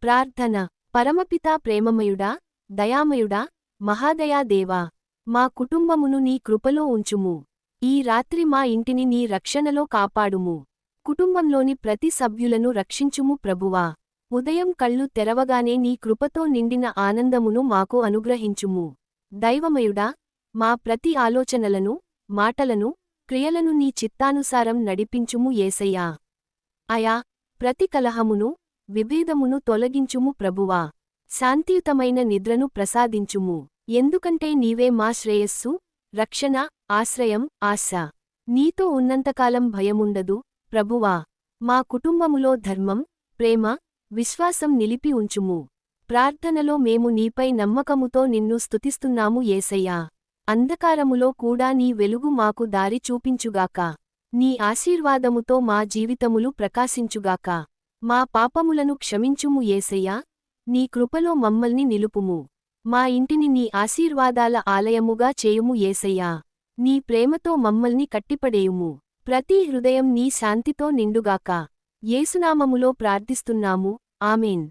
ప్రార్థన. పరమపితా ప్రేమమయుడా, దయామయుడా, మహాదయా దేవా, మా కుటుంబమును నీ కృపలో ఉంచుము. ఈ రాత్రి మా ఇంటిని నీ రక్షణలో కాపాడుము. కుటుంబంలోని ప్రతి సభ్యులను రక్షించుము ప్రభువా. ఉదయం కళ్ళు తెరవగానే నీ కృపతో నిండిన ఆనందమును మాకు అనుగ్రహించుము. దైవమయుడా, మా ప్రతి ఆలోచనలను, మాటలను, క్రియలను నీ చిత్తానుసారం నడిపించుము యేసయ్యా. అయా, ప్రతి కలహమును, విభేదమును తొలగించుము ప్రభువా. శాంతియుతమైన నిద్రను ప్రసాదించుము. ఎందుకంటే నీవే మా శ్రేయస్సు, రక్షణ, ఆశ్రయం, ఆశ. నీతో ఉన్నంతకాలం భయముండదు, ప్రభువా. మా కుటుంబములో ధర్మం, ప్రేమ, విశ్వాసం నిలిపి ఉంచుము. ప్రార్థనలో మేము నీపై నమ్మకముతో నిన్ను స్తుతిస్తున్నాము యేసయ్యా. అంధకారములో కూడా నీ వెలుగు మాకు దారి చూపించుగాక. నీ ఆశీర్వాదముతో మా జీవితములు ప్రకాశించుగాక. మా పాపములను క్షమించుము యేసయ్యా. నీ కృపలో మమ్మల్ని నిలుపుము. మా ఇంటిని నీ ఆశీర్వాదాల ఆలయముగా చేయుము యేసయ్యా. నీ ప్రేమతో మమ్మల్ని కట్టిపడేయుము. ప్రతి హృదయం నీ శాంతితో నిండుగాక. యేసునామములో ప్రార్థిస్తున్నాము, ఆమేన్.